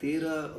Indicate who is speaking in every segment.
Speaker 1: 13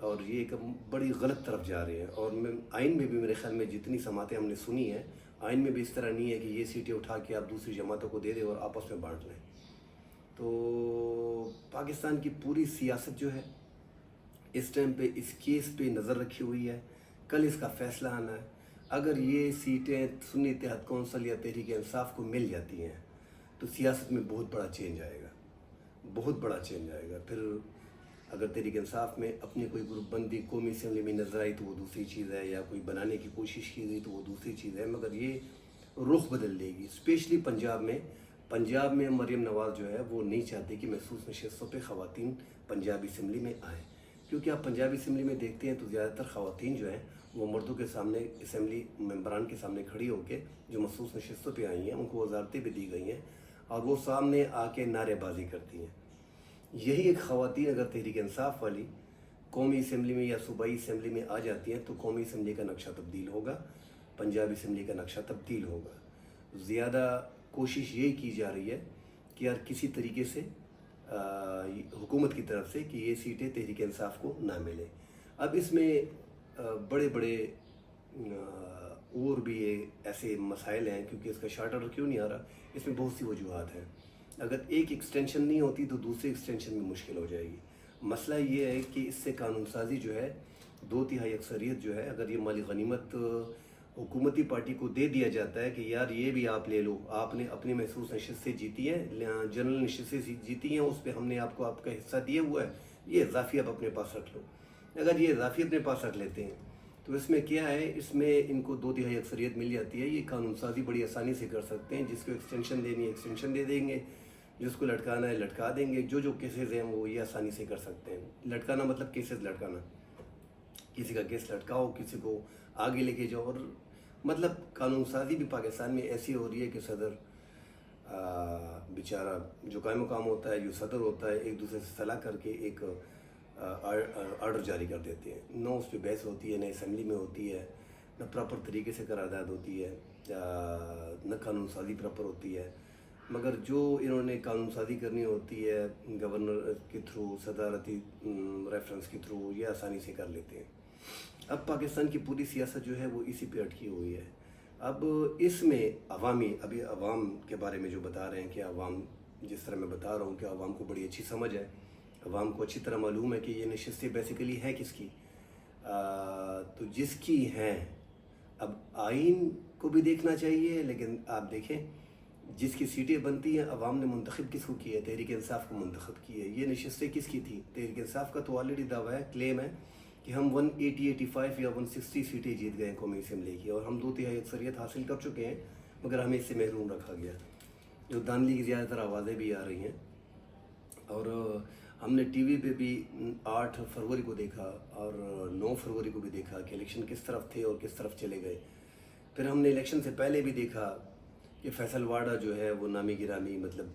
Speaker 1: اور یہ ایک بڑی غلط طرف جا رہے ہیں. اور آئین میں بھی میرے خیال میں جتنی سماعتیں ہم نے سنی ہیں, آئین میں بھی اس طرح نہیں ہے کہ یہ سیٹیں اٹھا کے آپ دوسری جماعتوں کو دے دیں اور آپس میں بانٹ لیں. تو پاکستان کی پوری سیاست جو ہے اس ٹائم پہ اس کیس پہ نظر رکھی ہوئی ہے. کل اس کا فیصلہ آنا ہے. اگر یہ سیٹیں سنی اتحاد کونسل یا تحریک انصاف کو مل جاتی ہیں تو سیاست میں بہت بڑا چینج آئے گا, بہت بڑا چینج آئے گا. پھر اگر تحریک انصاف میں اپنی کوئی گروپ بندی قومی اسمبلی میں نظر آئی تو وہ دوسری چیز ہے, یا کوئی بنانے کی کوشش کی گئی تو وہ دوسری چیز ہے, مگر یہ رخ بدل دے گی. اسپیشلی پنجاب میں مریم نواز جو ہے وہ نہیں چاہتی کہ محسوس نشستوں پہ خواتین پنجابی اسمبلی میں آئیں, کیونکہ آپ پنجابی اسمبلی میں دیکھتے ہیں تو زیادہ تر خواتین جو ہیں وہ مردوں کے سامنے اسمبلی ممبران کے سامنے کھڑی ہو کے جو مخصوص نشستوں پہ آئی ہیں ان کو وزارتیں بھی دی گئی ہیں اور وہ سامنے آ کے نعرے بازی کرتی ہیں. یہی ایک خواتین اگر تحریک انصاف والی قومی اسمبلی میں یا صوبائی اسمبلی میں آ جاتی ہیں تو قومی اسمبلی کا نقشہ تبدیل ہوگا, پنجابی اسمبلی کا نقشہ تبدیل ہوگا. زیادہ کوشش یہ کی جا رہی ہے کہ یار کسی طریقے سے حکومت کی طرف سے کہ یہ سیٹیں تحریک انصاف کو نہ ملیں. اب اس میں بڑے بڑے اور بھی ایسے مسائل ہیں, کیونکہ اس کا شارٹ آرڈر کیوں نہیں آ رہا, اس میں بہت سی وجوہات ہیں. اگر ایک ایکسٹینشن نہیں ہوتی تو دوسری ایکسٹینشن میں مشکل ہو جائے گی. مسئلہ یہ ہے کہ اس سے قانون سازی جو ہے 2/3 اکثریت جو ہے, اگر یہ مالی غنیمت حکومتی پارٹی کو دے دیا جاتا ہے کہ یار یہ بھی آپ لے لو, آپ نے اپنی محسوس نشستیں جیتی ہیں, جنرل نشستیں جیتی ہیں, اس پہ ہم نے آپ کو آپ کا حصہ دیا ہوا ہے, یہ اضافی آپ اپنے پاس رکھ لو. اگر یہ اضافی اپنے پاس رکھ لیتے ہیں تو اس میں کیا ہے, اس میں ان کو 2/3 اکثریت مل جاتی ہے. یہ قانون سازی بڑی آسانی سے کر سکتے ہیں. جس کو ایکسٹینشن دینی ہے ایکسٹینشن دے دیں گے, جس کو لٹکانا ہے لٹکا دیں گے. جو کیسز ہیں وہ یہ آسانی سے کر سکتے ہیں. لٹکانا مطلب کیسز لٹکانا, کسی کا کیس لٹکاؤ, کسی کو آگے لے کے جاؤ. اور مطلب قانون سازی بھی پاکستان میں ایسی ہو رہی ہے کہ صدر بیچارہ جو قائم مقام ہوتا ہے, جو صدر ہوتا ہے, ایک دوسرے سے صلاح کر کے ایک آرڈر جاری کر دیتے ہیں. نہ اس پہ بحث ہوتی ہے, نہ اسمبلی میں ہوتی ہے, نہ پراپر طریقے سے قرارداد ہوتی ہے, نہ قانون سازی پراپر ہوتی ہے. مگر جو انہوں نے قانون سازی کرنی ہوتی ہے گورنر کے تھرو, صدارتی ریفرنس کے تھرو, یہ آسانی سے کر لیتے ہیں. اب پاکستان کی پوری سیاست جو ہے وہ اسی پہ اٹکی ہوئی ہے. اب اس میں ابھی عوام کے بارے میں جو بتا رہے ہیں کہ عوام, جس طرح میں بتا رہا ہوں کہ عوام کو بڑی اچھی سمجھ ہے, عوام کو اچھی طرح معلوم ہے کہ یہ نشستیں بیسیکلی ہیں کس کی, تو جس کی ہیں. اب آئین کو بھی دیکھنا چاہیے, لیکن آپ دیکھیں جس کی سیٹیں بنتی ہیں عوام نے منتخب کس کو کی ہے, تحریک انصاف کو منتخب کی ہے. یہ نشستیں کس کی تھی, تحریک انصاف کا تو آلریڈی دعویٰ ہے, کلیم ہے کہ ہم 185 یا 160 سیٹیں جیت گئے ہیں قومی اسمبلی کی, اور ہم 2/3 اکثریت حاصل کر چکے ہیں, مگر ہمیں اس سے محروم رکھا گیا. جو دانلی کی زیادہ تر آوازیں بھی آ رہی ہیں. اور ہم نے ٹی وی پہ بھی 8 فروری کو دیکھا اور 9 فروری کو بھی دیکھا کہ الیکشن کس طرف تھے اور کس طرف چلے گئے. پھر ہم نے الیکشن سے پہلے بھی دیکھا کہ فیصل واڈا جو ہے وہ نامی گرامی, مطلب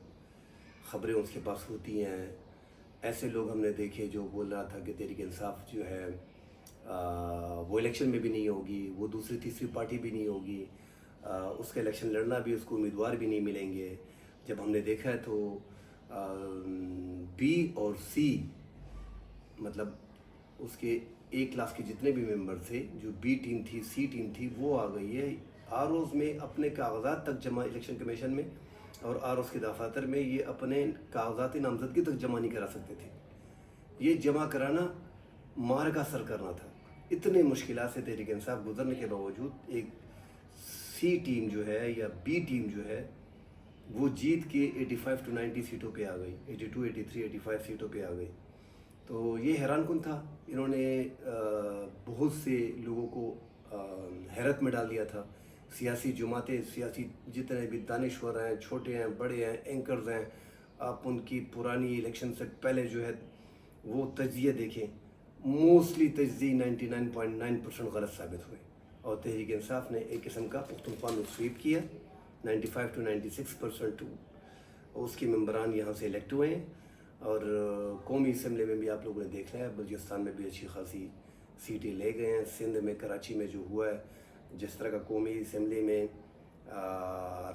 Speaker 1: خبریں اس کے پاس ہوتی ہیں. ایسے لوگ ہم نے دیکھے جو بول رہا تھا کہ تحریک انصاف جو ہے وہ الیکشن میں بھی نہیں ہوگی, وہ دوسری تیسری پارٹی بھی نہیں ہوگی, اس کا الیکشن لڑنا بھی, اس کو امیدوار بھی نہیں ملیں گے. جب ہم نے دیکھا ہے تو بی اور سی, مطلب اس کے ایک کلاس کے جتنے بھی ممبر تھے, جو بی ٹیم تھی, سی ٹیم تھی, وہ آ گئی ہے آروز میں اپنے کاغذات تک جمع, الیکشن کمیشن میں اور آروز کے دفاتر میں یہ اپنے کاغذات نامزدگی تک جمع نہیں کرا سکتے تھے. یہ جمع کرانا مار کا سر کرنا تھا. اتنے مشکلات سے تحریک انصاف گزرنے کے باوجود ایک سی ٹیم جو ہے یا بی ٹیم جو ہے وہ جیت کے 85 to 90 سیٹوں پہ آ گئی, 82, 83, 85 سیٹوں پہ آ گئی. تو یہ حیران کن تھا. انہوں نے بہت سے لوگوں کو حیرت میں ڈال دیا تھا. سیاسی جماعتیں, سیاسی جتنے بھی دانشور ہیں, چھوٹے ہیں, بڑے ہیں, اینکرز ہیں, آپ ان کی پرانی الیکشن سے پہلے جو ہے وہ تجزیے دیکھیں, موسٹلی تجزیے 99.9% غلط ثابت ہوئے. اور تحریک انصاف نے ایک قسم کا پختونخوا میں سویپ کیا, 95 to 96% اس کے ممبران یہاں سے الیکٹ ہوئے ہیں. اور قومی اسمبلی میں بھی آپ لوگوں نے دیکھا ہے, بلوچستان میں بھی اچھی خاصی سیٹیں لے گئے ہیں. سندھ میں, کراچی میں جو ہوا ہے, جس طرح کا قومی اسمبلی میں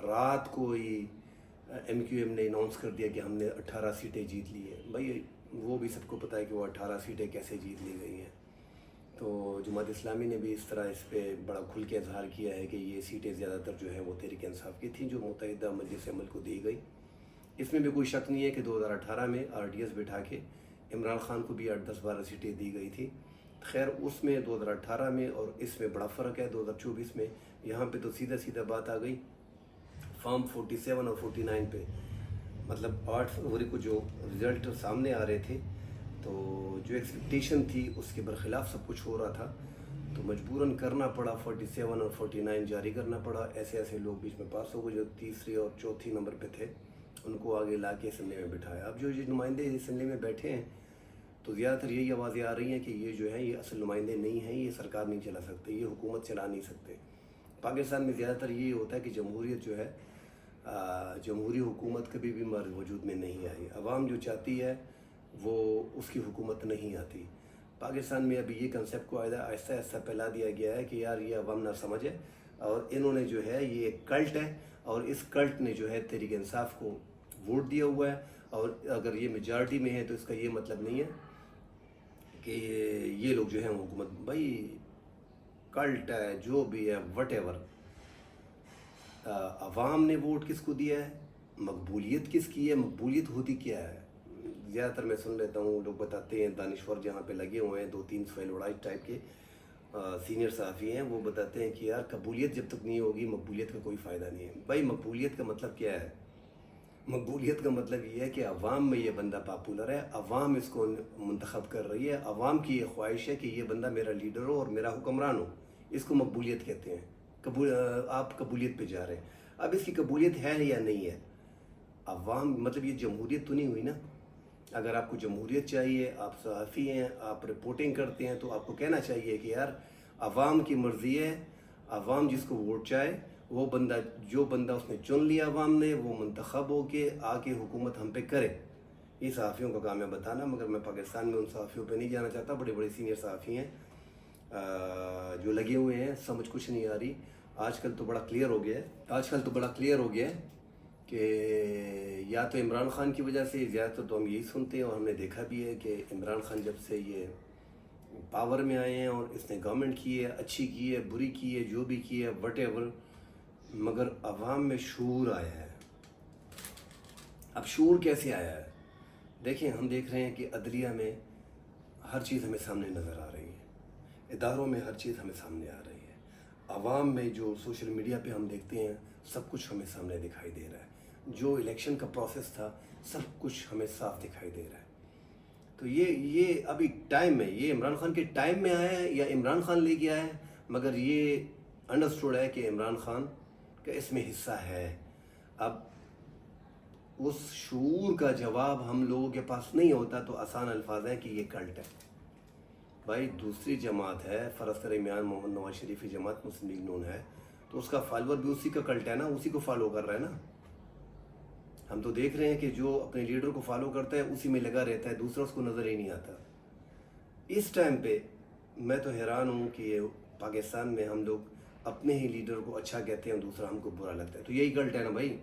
Speaker 1: رات کو ہی ایم کیو ایم نے اناؤنس کر دیا کہ ہم نے 18 سیٹیں جیت لی ہیں. بھائی وہ بھی سب کو پتہ ہے کہ وہ 18 سیٹیں کیسے جیت لی گئی ہیں. تو جماعت اسلامی نے بھی اس طرح اس پہ بڑا کھل کے اظہار کیا ہے کہ یہ سیٹیں زیادہ تر جو ہے وہ تحریک انصاف کی تھیں جو متحدہ مجلس عمل کو دی گئی. اس میں بھی کوئی شک نہیں ہے کہ 2018 میں RDS بٹھا کے عمران خان کو بھی 8-10-12 سیٹیں دی گئی تھی. خیر اس میں 2018 میں اور اس میں بڑا فرق ہے 2024 میں. یہاں پہ تو سیدھا بات آ گئی فارم 47 اور 49 پہ. مطلب 8 فروری کو جو رزلٹ سامنے آ رہے تھے تو جو ایکسپیکٹیشن تھی اس کے برخلاف سب کچھ ہو رہا تھا تو مجبوراً کرنا پڑا 47 اور 49 جاری کرنا پڑا. ایسے لوگ بیچ میں پاس ہو گئے جو تیسرے اور چوتھی نمبر پہ تھے ان کو آگے لا کے اسمبلی میں بٹھایا. اب جو یہ نمائندے اسمبلی میں بیٹھے ہیں تو زیادہ تر یہی آوازیں آ رہی ہیں کہ یہ جو ہیں یہ اصل نمائندے نہیں ہیں, یہ سرکار نہیں چلا سکتے, یہ حکومت چلا نہیں سکتے. پاکستان میں زیادہ تر یہ ہوتا ہے کہ جمہوریت جو ہے جمہوری حکومت کبھی بھی وجود میں نہیں آئی. عوام جو چاہتی ہے وہ اس کی حکومت نہیں آتی. پاکستان میں ابھی یہ کنسیپٹ کو آہستہ پھیلا دیا گیا ہے کہ یار یہ عوام نہ سمجھے اور انہوں نے جو ہے یہ ایک کلٹ ہے اور اس کلٹ نے جو ہے تحریک انصاف کو ووٹ دیا ہوا ہے اور اگر یہ میجارٹی میں ہے تو اس کا یہ مطلب نہیں ہے کہ یہ لوگ جو ہیں حکومت. بھائی کلٹ ہے جو بھی ہے وٹ ایور, عوام نے ووٹ کس کو دیا ہے, مقبولیت کس کی ہے, مقبولیت ہوتی کیا ہے. زیادہ تر میں سن لیتا ہوں لوگ بتاتے ہیں, دانشور جہاں پہ لگے ہوئے ہیں 2-3 سویل وڑائی ٹائپ کے سینئر صحافی ہیں وہ بتاتے ہیں کہ یار قبولیت جب تک نہیں ہوگی مقبولیت کا کوئی فائدہ نہیں ہے. بھائی مقبولیت کا مطلب کیا ہے؟ مقبولیت کا مطلب یہ ہے کہ عوام میں یہ بندہ پاپولر ہے, عوام اس کو منتخب کر رہی ہے, عوام کی یہ خواہش ہے کہ یہ بندہ میرا لیڈر ہو اور میرا حکمران ہو. اس کو مقبولیت کہتے ہیں. آپ قبولیت پہ جا رہے ہیں. اب اس کی قبولیت ہے یا نہیں ہے؟ عوام مطلب یہ جمہوریت تو نہیں ہوئی نا. اگر آپ کو جمہوریت چاہیے, آپ صحافی ہیں, آپ رپورٹنگ کرتے ہیں تو آپ کو کہنا چاہیے کہ یار عوام کی مرضی ہے, عوام جس کو ووٹ چاہے وہ بندہ جو بندہ اس نے چن لیا عوام نے وہ منتخب ہو کے آ کے حکومت ہم پہ کرے. یہ صحافیوں کا کام ہے بتانا, مگر میں پاکستان میں ان صحافیوں پہ نہیں جانا چاہتا. بڑے سینئر صحافی ہیں جو لگے ہوئے ہیں, سمجھ کچھ نہیں آ رہی. آج کل تو بڑا کلیئر ہو گیا ہے کہ یا تو عمران خان کی وجہ سے, زیادہ تر تو ہم یہی سنتے ہیں اور ہم نے دیکھا بھی ہے کہ عمران خان جب سے یہ پاور میں آئے ہیں اور اس نے گورنمنٹ کی ہے, اچھی کی ہے, بری کی ہے, جو بھی کی ہے وٹ ایور, مگر عوام میں شعور آیا ہے. اب شعور کیسے آیا ہے؟ دیکھیں ہم دیکھ رہے ہیں کہ عدلیہ میں ہر چیز ہمیں سامنے نظر آ رہی ہے, اداروں میں ہر چیز ہمیں سامنے آ رہی ہے, عوام میں جو سوشل میڈیا پہ ہم دیکھتے ہیں سب کچھ ہمیں سامنے دکھائی دے رہا ہے. جو الیکشن کا پروسیس تھا سب کچھ ہمیں صاف دکھائی دے رہا ہے. تو یہ ابھی ٹائم میں, یہ عمران خان کے ٹائم میں آیا ہے یا عمران خان لے کے آیا ہے, مگر یہ انڈرسٹوڈ ہے کہ عمران خان کا اس میں حصہ ہے. اب اس شعور کا جواب ہم لوگوں کے پاس نہیں ہوتا تو آسان الفاظ ہیں کہ یہ کلٹ ہے. بھائی دوسری جماعت ہے, فرض کریں میان محمد نواز شریف کی جماعت مسلم لیگ نون ہے, تو اس کا فالوور بھی اسی کا کلٹ ہے نا, اسی کو فالو کر رہا ہے نا. ہم تو دیکھ رہے ہیں کہ جو اپنے لیڈر کو فالو کرتا ہے اسی میں لگا رہتا ہے, دوسرا اس کو نظر ہی نہیں آتا. اس ٹائم پہ میں تو حیران ہوں کہ پاکستان میں ہم لوگ اپنے ہی لیڈر کو اچھا کہتے ہیں اور دوسرا ہم کو برا لگتا ہے. تو یہی کلٹ ہے نا بھائی,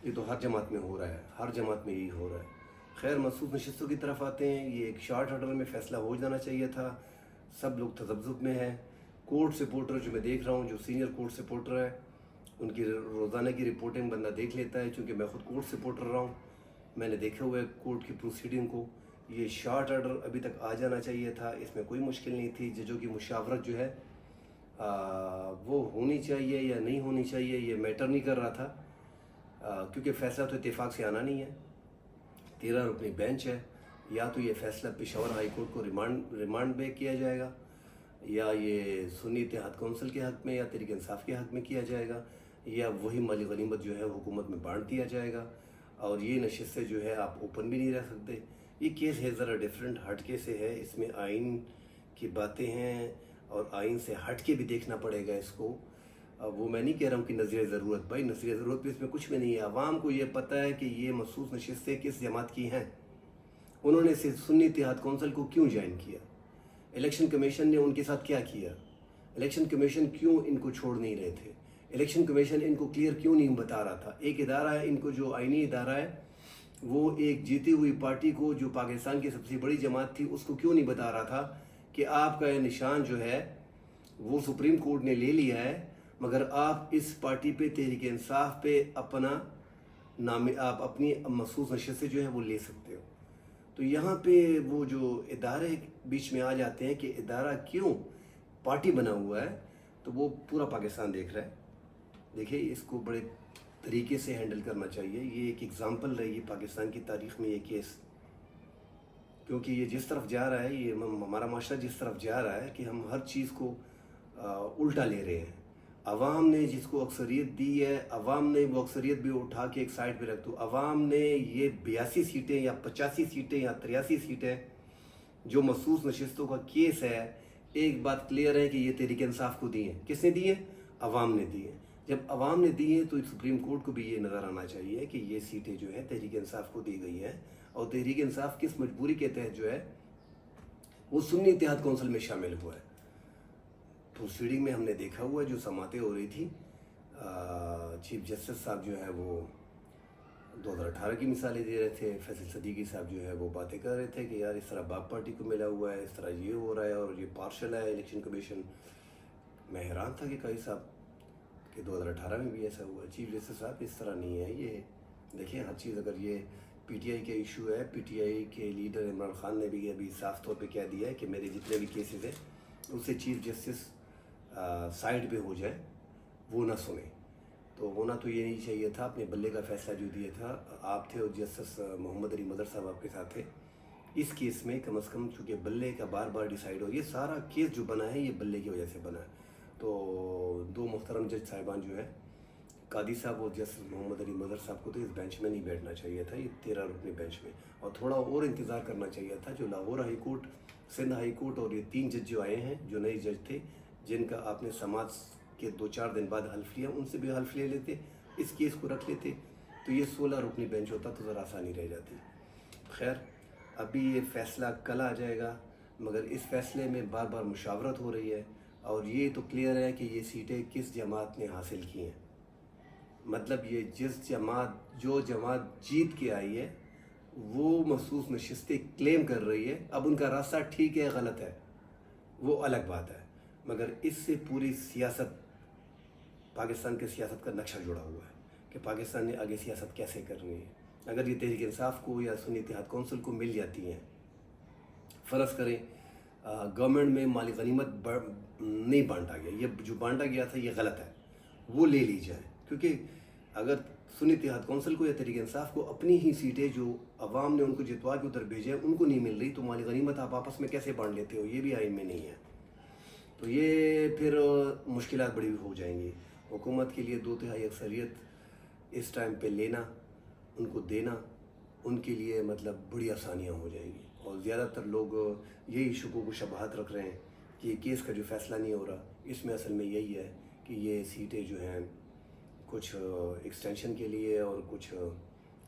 Speaker 1: یہ تو ہر جماعت میں ہو رہا ہے, ہر جماعت میں یہی ہو رہا ہے. خیر مخصوص نشستوں کی طرف آتے ہیں. یہ ایک شارٹ آرڈر میں فیصلہ ہو جانا چاہیے تھا. سب لوگ تذبذب میں ہیں. کورٹ سپورٹر جو میں دیکھ رہا ہوں, جو سینئر کورٹ سپورٹر ہے, ان کی روزانہ کی رپورٹنگ بندہ دیکھ لیتا ہے, چونکہ میں خود کورٹ سپورٹر رہا ہوں, میں نے دیکھا ہوا ہے کورٹ کی پروسیڈنگ کو. یہ شارٹ آرڈر ابھی تک آ جانا چاہیے تھا, اس میں کوئی مشکل نہیں تھی. ججوں کی مشاورت جو ہے وہ ہونی چاہیے یا نہیں ہونی چاہیے یہ میٹر نہیں کر رہا تھا, کیونکہ فیصلہ تو اتفاق سے آنا نہیں ہے. 13 رکنی بینچ ہے, یا تو یہ فیصلہ پشاور ہائی کورٹ کو ریمانڈ بیک کیا جائے گا, یا یہ سنی اتحاد کونسل کے حق میں یا تحریک انصاف کے حق میں کیا جائے گا, یا وہی مالی غنیمت جو ہے حکومت میں بانٹ دیا جائے گا. اور یہ نشستیں جو ہے آپ اوپن بھی نہیں رہ سکتے. یہ کیس ہے ذرا ڈیفرنٹ, ہٹ کے سے ہے, اس میں آئین کی باتیں ہیں اور آئین سے ہٹ کے بھی دیکھنا پڑے گا اس کو. وہ میں نہیں کہہ رہا ہوں کہ نظر ضرورت, بھائی نظر ضرورت بھی اس میں کچھ بھی نہیں ہے. عوام کو یہ پتہ ہے کہ یہ مخصوص نشستیں کس جماعت کی ہیں, انہوں نے سنی اتحاد کونسل کو کیوں جوائن کیا, الیکشن کمیشن نے ان کے ساتھ کیا کیا, الیکشن کمیشن کیوں ان کو چھوڑ نہیں رہے تھے, الیکشن کمیشن ان کو کلیئر کیوں نہیں بتا رہا تھا. ایک ادارہ ہے ان کو جو آئینی ادارہ ہے وہ ایک جیتی ہوئی پارٹی کو جو پاکستان کی سب سے بڑی جماعت تھی اس کو کیوں نہیں بتا رہا تھا کہ آپ کا یہ نشان جو ہے وہ سپریم کورٹ نے لے لیا ہے، مگر آپ اس پارٹی پہ تحریک انصاف پہ اپنا نام آپ اپنی مخصوص نشستیں جو ہے وہ لے سکتے ہو۔ تو یہاں پہ وہ جو ادارے بیچ میں آ جاتے ہیں کہ ادارہ کیوں پارٹی بنا ہوا ہے، تو وہ پورا پاکستان دیکھ رہا ہے۔ دیکھیں اس کو بڑے طریقے سے ہینڈل کرنا چاہیے۔ یہ ایک ایگزامپل رہی ہے پاکستان کی تاریخ میں یہ کیس، کیونکہ یہ جس طرف جا رہا ہے، یہ ہمارا معاشرہ جس طرف جا رہا ہے کہ ہم ہر چیز کو الٹا لے رہے ہیں۔ عوام نے جس کو اکثریت دی ہے، عوام نے وہ اکثریت بھی اٹھا کے ایک سائڈ پہ رکھ دو۔ عوام نے یہ 82 سیٹیں یا 85 سیٹیں یا 83 سیٹیں جو مخصوص نشستوں کا کیس ہے، ایک بات کلیئر ہے کہ یہ تحریک انصاف کو دی ہیں۔ کس نے دی ہیں؟ عوام نے دی ہیں۔ جب عوام نے دی ہیں تو سپریم کورٹ کو بھی یہ نظر آنا چاہیے کہ یہ سیٹیں جو ہیں تحریک انصاف کو دی گئی ہیں، اور تحریک انصاف کس مجبوری کے تحت جو ہے وہ سنی اتحاد کونسل میں شامل ہوا ہے۔ پروسیڈنگ میں ہم نے دیکھا ہوا ہے جو سماعتیں ہو رہی تھی، چیف جسٹس صاحب جو ہے وہ 2018 کی مثالیں دے رہے تھے، فیصل صدیقی صاحب جو ہے وہ باتیں کر رہے تھے کہ یار اس طرح باپ پارٹی کو ملا ہوا ہے، اس طرح یہ ہو رہا ہے اور یہ پارشل ہے الیکشن کمیشن۔ میں حیران تھا کہ قاضی صاحب کہ 2018 میں بھی ایسا ہوا۔ چیف جسٹس صاحب اس طرح نہیں ہے، یہ دیکھیں ہر چیز، اگر یہ پی ٹی آئی کا ایشو ہے، پی ٹی آئی کے لیڈر عمران خان نے بھی ابھی صاف طور پہ کہہ دیا ہے کہ میرے جتنے بھی کیسز ہیں اس سے چیف جسٹس سائڈ پہ ہو جائے، وہ نہ سنیں۔ تو ہونا تو یہ نہیں چاہیے تھا۔ اپنے بلے کا فیصلہ جو دیا تھا آپ تھے، اور جسٹس محمد علی مدر صاحب آپ کے ساتھ تھے اس کیس میں، کم از کم چونکہ بلے کا بار بار ڈیسائیڈ ہو، یہ سارا کیس جو بنا ہے یہ بلے کی وجہ سے بنا ہے۔ تو دو محترم جج صاحبان جو ہے، قاضی صاحب اور جسٹس محمد علی مدر صاحب کو تو اس بینچ میں نہیں بیٹھنا چاہیے تھا، یہ 13 رکنی بینچ میں، اور تھوڑا اور انتظار کرنا چاہیے تھا۔ جو Lahore high court, Sindh high court اور یہ 3 جج جو آئے ہیں جو نئے جج تھے، جن کا آپ نے سماعت کے 2-4 دن بعد حلف لیا، ان سے بھی حلف لے لیتے، اس کیس کو رکھ لیتے تو یہ 16 رکنی بینچ ہوتا تو ذرا آسانی رہ جاتی۔ خیر ابھی یہ فیصلہ کل آ جائے گا، مگر اس فیصلے میں بار بار مشاورت ہو رہی ہے، اور یہ تو کلیئر ہے کہ یہ سیٹیں کس جماعت نے حاصل کی ہیں۔ مطلب یہ جو جماعت جیت کے آئی ہے وہ مخصوص نشستیں کلیم کر رہی ہے۔ اب ان کا راستہ ٹھیک ہے غلط ہے وہ الگ بات ہے، مگر اس سے پوری سیاست، پاکستان کے سیاست کا نقشہ جڑا ہوا ہے کہ پاکستان نے آگے سیاست کیسے کرنی ہے۔ اگر یہ تحریک انصاف کو یا سنی اتحاد کونسل کو مل جاتی ہیں، فرض کریں گورنمنٹ میں مالی غنیمت نہیں بانٹا گیا، یہ جو بانٹا گیا تھا یہ غلط ہے، وہ لے لی جائے، کیونکہ اگر سنی اتحاد کونسل کو یا تحریک انصاف کو اپنی ہی سیٹیں جو عوام نے ان کو جتوا کے ادھر بھیجے ان کو نہیں مل رہی، تو مالی غنیمت آپ آپس میں کیسے بانٹ لیتے ہو؟ یہ بھی آئین میں نہیں ہے۔ تو یہ پھر مشکلات بڑی ہو جائیں گی۔ حکومت کے لیے 2/3 اکثریت اس ٹائم پہ لینا، ان کو دینا، ان کے لیے مطلب بڑی آسانیاں ہو جائیں گی، اور زیادہ تر لوگ یہی شکوک و شبہات رکھ رہے ہیں کہ یہ کیس کا جو فیصلہ نہیں ہو رہا، اس میں اصل میں یہی ہے کہ یہ سیٹیں جو ہیں کچھ ایکسٹینشن کے لیے اور کچھ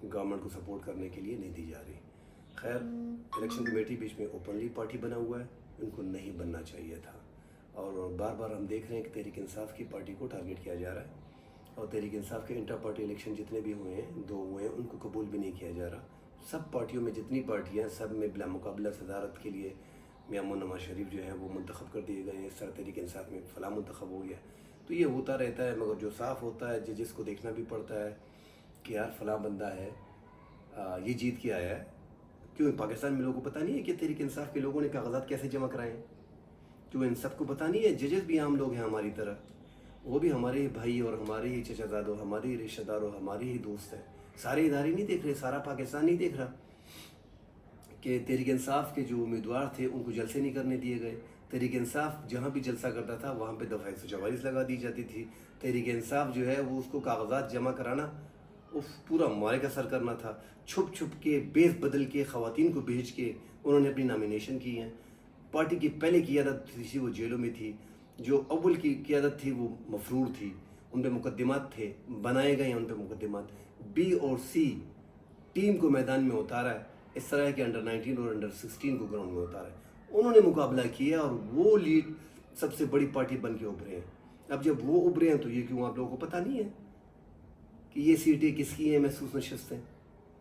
Speaker 1: گورنمنٹ کو سپورٹ کرنے کے لیے نہیں دی جا رہی۔ خیر الیکشن کمیٹی بیچ میں اوپنلی پارٹی بنا ہوا ہے، ان کو نہیں بننا چاہیے تھا، اور بار بار ہم دیکھ رہے ہیں کہ تحریک انصاف کی پارٹی کو ٹارگٹ کیا جا رہا ہے، اور تحریک انصاف کے انٹر پارٹی الیکشن جتنے بھی ہوئے ہیں، 2 ہوئے ہیں، ان کو قبول بھی نہیں کیا جا رہا۔ سب پارٹیوں میں جتنی پارٹیاں ہیں سب میں بلا مقابلہ صدارت کے لیے میاں نواز شریف جو ہیں وہ منتخب کر دیے گئے ہیں، سر تحریک انصاف میں فلاں منتخب ہو گیا۔ تو یہ ہوتا رہتا ہے، مگر جو صاف ہوتا ہے جس کو دیکھنا بھی پڑتا ہے کہ یار فلاں بندہ ہے یہ جیت کے آیا ہے۔ کیوں پاکستان میں لوگوں کو پتہ نہیں ہے کہ تحریک انصاف کے لوگوں نے کاغذات کیسے جمع کرائے ہیں؟ کیوں ان سب کو پتہ نہیں ہے؟ ججز بھی عام لوگ ہیں ہماری طرح، وہ بھی ہمارے بھائی اور ہمارے ہی چچا زادوں، ہمارے ہی رشتہ داروں، ہمارے ہی دوست ہیں۔ سارے ادارے نہیں دیکھ رہے، سارا پاکستان نہیں دیکھ رہا کہ تحریک انصاف کے جو امیدوار تھے ان کو جلسے نہیں کرنے دیے گئے۔ تحریک انصاف جہاں بھی جلسہ کرتا تھا وہاں پہ دفعہ 144 لگا دی جاتی تھی۔ تحریک انصاف جو ہے وہ اس کو کاغذات جمع کرانا، پورا مارے کا سر کرنا تھا، چھپ چھپ کے بیس بدل کے خواتین کو بھیج کے انہوں نے اپنی نامینیشن کی ہیں۔ پارٹی کی پہلے قیادت تھی وہ جیلوں میں تھی، جو اول کی قیادت تھی وہ مفرور تھی، ان پہ مقدمات تھے، بنائے گئے ہیں ان پہ مقدمات۔ بی اور سی ٹیم کو میدان میں اتارا ہے، اس طرح ہے کہ انڈر 19 اور انڈر 16 کو گراؤنڈ میں اتارا ہے، انہوں نے مقابلہ کیا اور وہ لیڈ سب سے بڑی پارٹی بن کے ابھرے ہیں۔ اب جب وہ ابھرے ہیں تو یہ کیوں آپ لوگوں کو پتہ نہیں ہے کہ یہ سیٹیں کس کی ہیں محسوس نشستیں؟